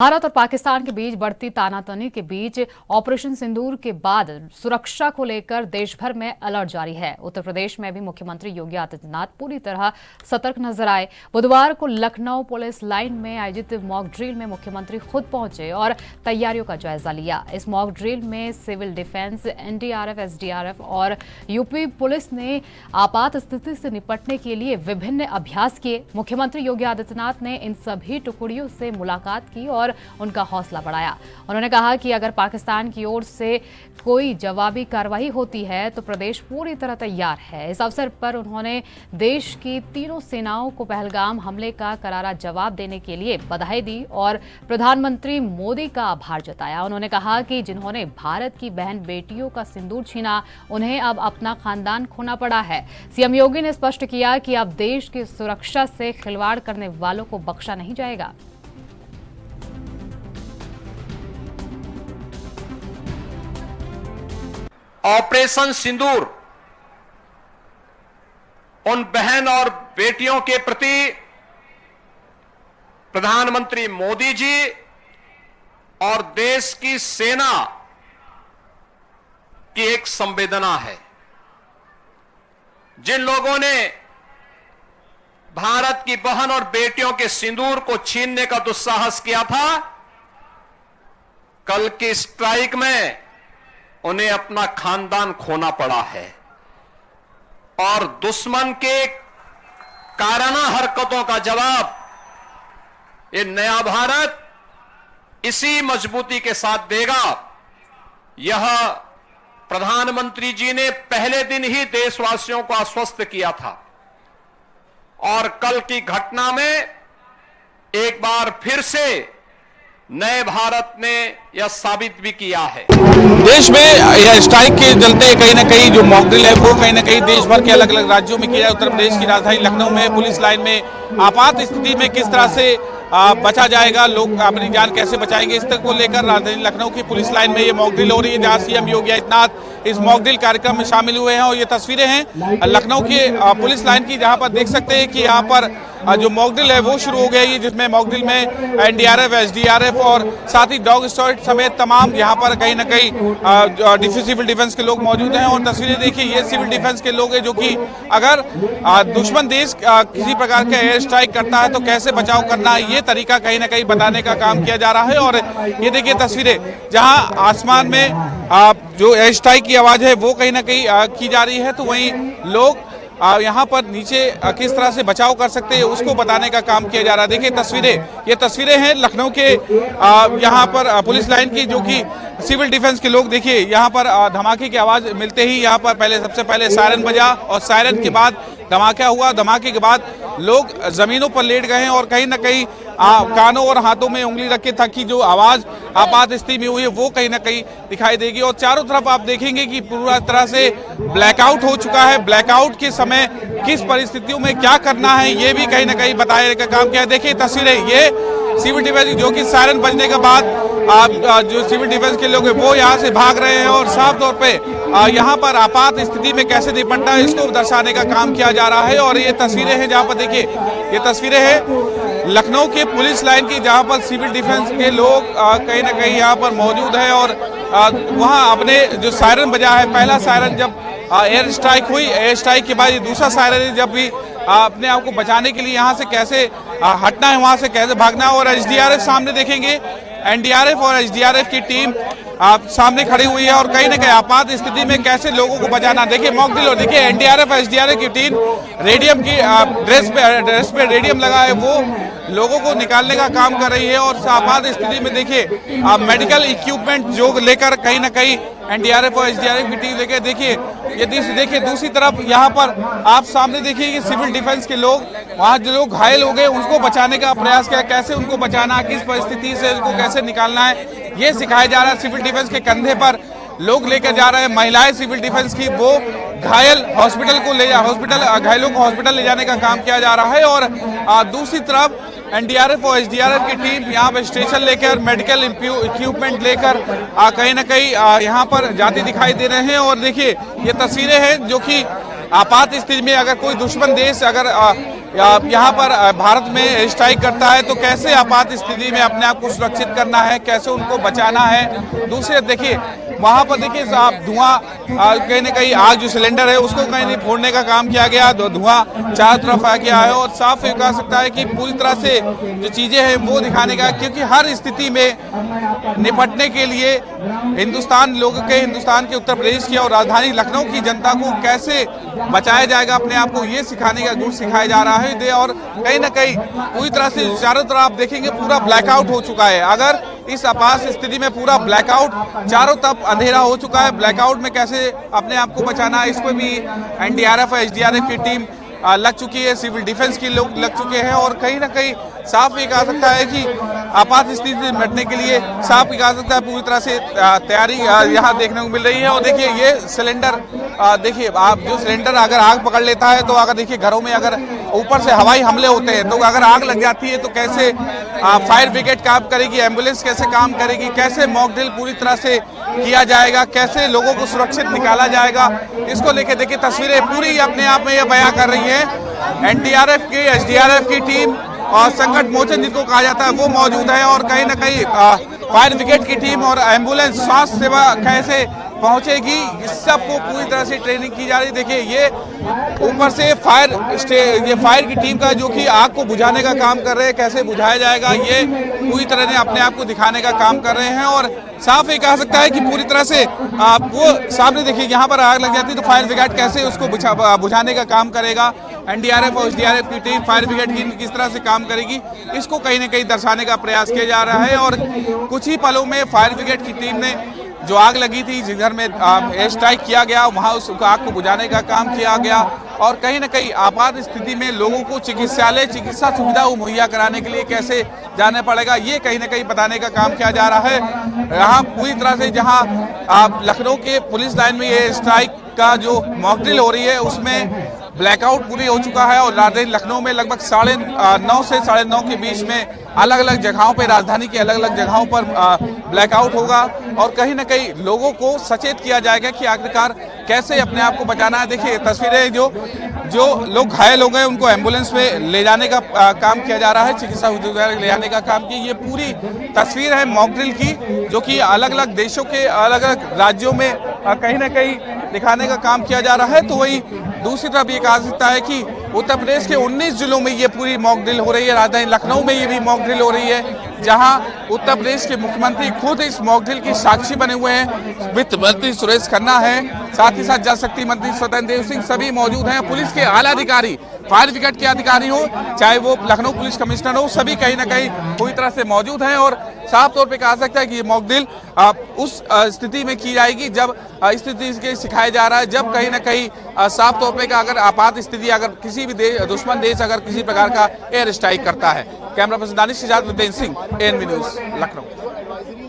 भारत और पाकिस्तान के बीच बढ़ती तानातनी के बीच ऑपरेशन सिंदूर के बाद सुरक्षा को लेकर देश भर में अलर्ट जारी है। उत्तर प्रदेश में भी मुख्यमंत्री योगी आदित्यनाथ पूरी तरह सतर्क नजर आए। बुधवार को लखनऊ पुलिस लाइन में आयोजित मॉक ड्रिल में मुख्यमंत्री खुद पहुंचे और तैयारियों का जायजा लिया। इस मॉक ड्रिल में सिविल डिफेंस, एनडीआरएफ, एसडीआरएफ और यूपी पुलिस ने आपात स्थिति से निपटने के लिए विभिन्न अभ्यास किए। मुख्यमंत्री योगी आदित्यनाथ ने इन सभी टुकड़ियों से मुलाकात की और उनका हौसला बढ़ाया। उन्होंने कहा कि अगर पाकिस्तान की ओर से कोई जवाबी कार्रवाई होती है तो प्रदेश पूरी तरह तैयार है। इस अवसर पर उन्होंने देश की तीनों सेनाओं को पहलगाम हमले का करारा जवाब देने के लिए बधाई दी और प्रधानमंत्री मोदी का आभार जताया। उन्होंने कहा कि जिन्होंने भारत की बहन बेटियों का सिंदूर छीना, उन्हें अब अपना खानदान खोना पड़ा है। सीएम योगी ने स्पष्ट किया कि अब देश की सुरक्षा से खिलवाड़ करने वालों को बख्शा नहीं जाएगा। ऑपरेशन सिंदूर उन बहन और बेटियों के प्रति प्रधानमंत्री मोदी जी और देश की सेना की एक संवेदना है। जिन लोगों ने भारत की बहन और बेटियों के सिंदूर को छीनने का दुस्साहस किया था, कल की स्ट्राइक में उन्हें अपना खानदान खोना पड़ा है और दुश्मन के काराना हरकतों का जवाब ये नया भारत इसी मजबूती के साथ देगा। यह प्रधानमंत्री जी ने पहले दिन ही देशवासियों को आश्वस्त किया था और कल की घटना में एक बार फिर से नए भारत ने यह साबित भी किया है। देश में यह स्ट्राइक के चलते कहीं ना कहीं जो मॉक ड्रिल है वो कहीं ना कहीं देश भर के अलग अलग राज्यों में किया जाए। उत्तर प्रदेश की राजधानी लखनऊ में पुलिस लाइन में आपात स्थिति में किस तरह से बचा जाएगा, लोग अपनी जान कैसे बचाएंगे, इस तक को लेकर राजधानी लखनऊ की पुलिस लाइन में ये मॉक ड्रिल हो रही है, जहां सीएम योगी आदित्यनाथ इस मॉक ड्रिल कार्यक्रम में शामिल हुए हैं। और ये तस्वीरें हैं लखनऊ की पुलिस लाइन की, जहां पर देख सकते हैं कि यहाँ पर जो मॉक ड्रिल है वो शुरू हो गया है, जिसमें मॉक ड्रिल में एनडीआरएफ, एसडीआरएफ और साथ ही डॉग स्क्वाड समेत तमाम यहाँ पर कहीं ना कहीं सिविल डिफेंस के लोग मौजूद हैं। और तस्वीरें देखिए, ये सिविल डिफेंस के लोग हैं जो कि अगर दुश्मन देश किसी प्रकार का एयर स्ट्राइक करता है तो कैसे बचाव करना है, ये तरीका कहीं ना कहीं बताने का काम किया जा रहा है। और ये देखिए तस्वीरें, जहां आसमान में जो एयर स्ट्राइक की आवाज है वो कहीं ना कहीं की जा रही है, तो वहीं लोग यहाँ पर नीचे किस तरह से बचाव कर सकते हैं उसको बताने का काम किया जा रहा है। देखिए तस्वीरें, ये तस्वीरें हैं लखनऊ के यहाँ पर पुलिस लाइन की, जो कि सिविल डिफेंस के लोग देखिए यहाँ पर धमाके की आवाज मिलते ही यहाँ पर सबसे पहले सायरन बजा और सायरन के बाद धमाका हुआ। धमाके के बाद लोग जमीनों पर लेट गए हैं और कहीं ना कहीं कानों और हाथों में उंगली रखे ताकि जो आवाज आपात स्थिति में हुई है वो कहीं ना कहीं दिखाई देगी। और चारों तरफ आप देखेंगे कि पूरा तरह से ब्लैकआउट हो चुका है। ब्लैकआउट के समय किस परिस्थितियों में क्या करना है ये भी कहीं ना कहीं बताने का काम किया है। देखिए तस्वीरें, ये सिविल डिफेंस जो कि सायरन बजने के बाद जो सिविल डिफेंस के लोग हैं वो यहाँ से भाग रहे हैं और साफ तौर पे यहाँ पर आपात स्थिति में कैसे निपटना है इसको दर्शाने का काम किया जा रहा है। और ये तस्वीरें हैं जहाँ पर देखिए, ये तस्वीरें हैं लखनऊ के पुलिस लाइन की, जहाँ पर सिविल डिफेंस के लोग कहीं ना कहीं यहाँ पर मौजूद है और वहाँ अपने जो सायरन बजा है, पहला सायरन जब एयर स्ट्राइक हुई, एयर स्ट्राइक के बाद ये दूसरा सायरन जब भी अपने आप को बचाने के लिए यहाँ से कैसे हटना है, वहाँ से कैसे भागना है। और एसडीआरएफ सामने देखेंगे, एनडीआरएफ और एसडीआरएफ की टीम सामने खड़ी हुई है और कहीं ना कहीं आपात स्थिति में कैसे लोगों को बचाना। देखिए मॉक ड्रिल, और देखिए एनडीआरएफ एसडीआरएफ की टीम रेडियम की ड्रेस पे रेडियम लगा है, वो लोगों को निकालने का काम कर रही है। और आपात स्थिति में देखिए मेडिकल इक्विपमेंट जो लेकर कहीं ना कहीं एनडीआरएफ और एसडीआरएफ की टीम लेकर, देखिए ये देखिए दूसरी तरफ यहाँ पर आप सामने देखिए कि सिविल डिफेंस के लोग, वहाँ जो लोग घायल हो गए उनको बचाने का प्रयास किया, कैसे उनको बचाना, किस परिस्थिति से उनको कैसे निकालना है ये सिखाया जा रहा है। सिविल डिफेंस के कंधे पर लोग लेकर जा रहे हैं, महिलाएं सिविल डिफेंस की, वो घायल हॉस्पिटल को घायलों को हॉस्पिटल ले जाने का काम किया जा रहा है। और दूसरी तरफ एनडीआरएफ और एसडीआरएफ की टीम यहाँ पर स्टेशन लेकर मेडिकल इक्विपमेंट लेकर कहीं ना कहीं यहाँ पर जाते दिखाई दे रहे हैं। और देखिए ये तस्वीरें हैं जो कि आपात स्थिति में अगर कोई दुश्मन देश अगर यहाँ पर भारत में एयर स्ट्राइक करता है तो कैसे आपात स्थिति में अपने आप को सुरक्षित करना है, कैसे उनको बचाना है। दूसरे देखिए वहाँ पर देखिए आप धुआं कहीं ना कहीं आग जो सिलेंडर है उसको कहीं नहीं फोड़ने का काम किया गया, धुआं चारों तरफ आ गया है और साफ ये कह सकता है कि पूरी तरह से जो चीज़ें हैं वो दिखाने का, क्योंकि हर स्थिति में निपटने के लिए हिंदुस्तान के उत्तर प्रदेश की और राजधानी लखनऊ की जनता को कैसे बचाया जाएगा अपने आप को, ये सिखाने का गुण सिखाया जा रहा है। और कहीं ना कहीं पूरी तरह से चारों तरफ आप देखेंगे पूरा ब्लैकआउट हो चुका है। अगर इस आपात स्थिति में पूरा ब्लैकआउट, चारों तरफ अंधेरा हो चुका है, ब्लैकआउट में कैसे अपने आप को बचाना है, इसमें भी एनडीआरएफ और एसडीआरएफ की टीम लग चुकी है, सिविल डिफेंस के लोग लग चुके हैं और कहीं ना कहीं साफ ये कहा सकता है कि आपात स्थिति से निपटने के लिए साफ ये कहा सकता है पूरी तरह से तैयारी यहाँ देखने को मिल रही है। और देखिए ये सिलेंडर, देखिए आप जो सिलेंडर अगर आग पकड़ लेता है तो अगर देखिए घरों में अगर ऊपर से हवाई हमले होते हैं तो अगर आग लग जाती है तो कैसे फायर ब्रिगेड काम करेगी, एम्बुलेंस कैसे काम करेगी, कैसे मॉक ड्रिल पूरी तरह से किया जाएगा, कैसे लोगों को सुरक्षित निकाला जाएगा, इसको लेके देखिए तस्वीरें पूरी अपने आप में यह बयां कर रही है। एनडीआरएफ की, एसडीआरएफ की टीम और संकट मोचन जिनको कहा जाता है वो मौजूद है और कहीं ना कहीं फायर ब्रिगेड की टीम और एम्बुलेंस स्वास्थ्य सेवा कैसे पहुंचेगी, इस सब को पूरी तरह से ट्रेनिंग की जा रही है। देखिए ये ऊपर से फायर की टीम का जो कि आग को बुझाने का काम कर रहे हैं, कैसे बुझाया जाएगा ये पूरी तरह से अपने आप को दिखाने का काम कर रहे हैं। और साफ ये कह सकता है कि पूरी तरह से वो सामने देखिए यहाँ पर आग लग जाती है तो फायर ब्रिगेड कैसे उसको बुझाने का काम करेगा, एनडीआरएफ और एसडीआरएफ की टीम, फायर ब्रिगेड की किस तरह से काम करेगी, इसको कहीं ना कहीं दर्शाने का प्रयास किया जा रहा है। और कुछ ही पलों में फायर ब्रिगेड की टीम ने जो आग लगी थी, जिस घर में एयर स्ट्राइक किया गया, वहां उस आग को बुझाने का काम किया गया और कहीं ना कहीं आपात स्थिति में लोगों को चिकित्सा सुविधा मुहैया कराने के लिए कैसे जाना पड़ेगा, ये कहीं ना कहीं बताने का काम किया जा रहा है। यहाँ पूरी तरह से जहाँ लखनऊ के पुलिस लाइन में ये स्ट्राइक का जो मॉक ड्रिल हो रही है उसमें ब्लैकआउट पूरी हो चुका है और राजधानी लखनऊ में लगभग 9:30 से 9:30 के बीच में अलग अलग जगहों पर, राजधानी की अलग अलग जगहों पर ब्लैकआउट होगा और कहीं ना कहीं लोगों को सचेत किया जाएगा कि आखिरकार कैसे अपने आप को बचाना है। देखिए तस्वीरें जो लोग घायल हो गए उनको एम्बुलेंस में ले जाने का काम किया जा रहा है, चिकित्सा सुविधा ले जाने का काम किया। ये पूरी तस्वीर है मॉक ड्रिल की जो कि अलग अलग देशों के अलग अलग राज्यों में कहीं ना कहीं दिखाने का काम किया जा रहा है। तो वही दूसरी तरफ ये कहा सकता है कि उत्तर प्रदेश के 19 जिलों में ये पूरी मॉक ड्रिल हो रही है, राजधानी लखनऊ में ये भी मॉक ड्रिल हो रही है जहां उत्तर प्रदेश के मुख्यमंत्री खुद इस मॉक ड्रिल की साक्षी बने हुए हैं। वित्त मंत्री सुरेश खन्ना है, साथ ही साथ जल शक्ति मंत्री स्वतंत्र देव सिंह सभी मौजूद हैं, पुलिस के आला अधिकारी, फायर ब्रिगेड के अधिकारी हो, चाहे वो लखनऊ पुलिस कमिश्नर हो, सभी कहीं ना कहीं पूरी तरह से मौजूद हैं। और साफ तौर पे कहा सकता है कि ये मॉक ड्रिल उस स्थिति में की जाएगी जब स्थिति के सिखाया जा रहा है, जब कहीं ना कहीं साफ तौर पे का अगर आपात स्थिति, अगर किसी भी दुश्मन देश अगर किसी प्रकार का एयर स्ट्राइक करता है। कैमरा पर्सन दानिश के साथ within Singh, ANB news Lucknow.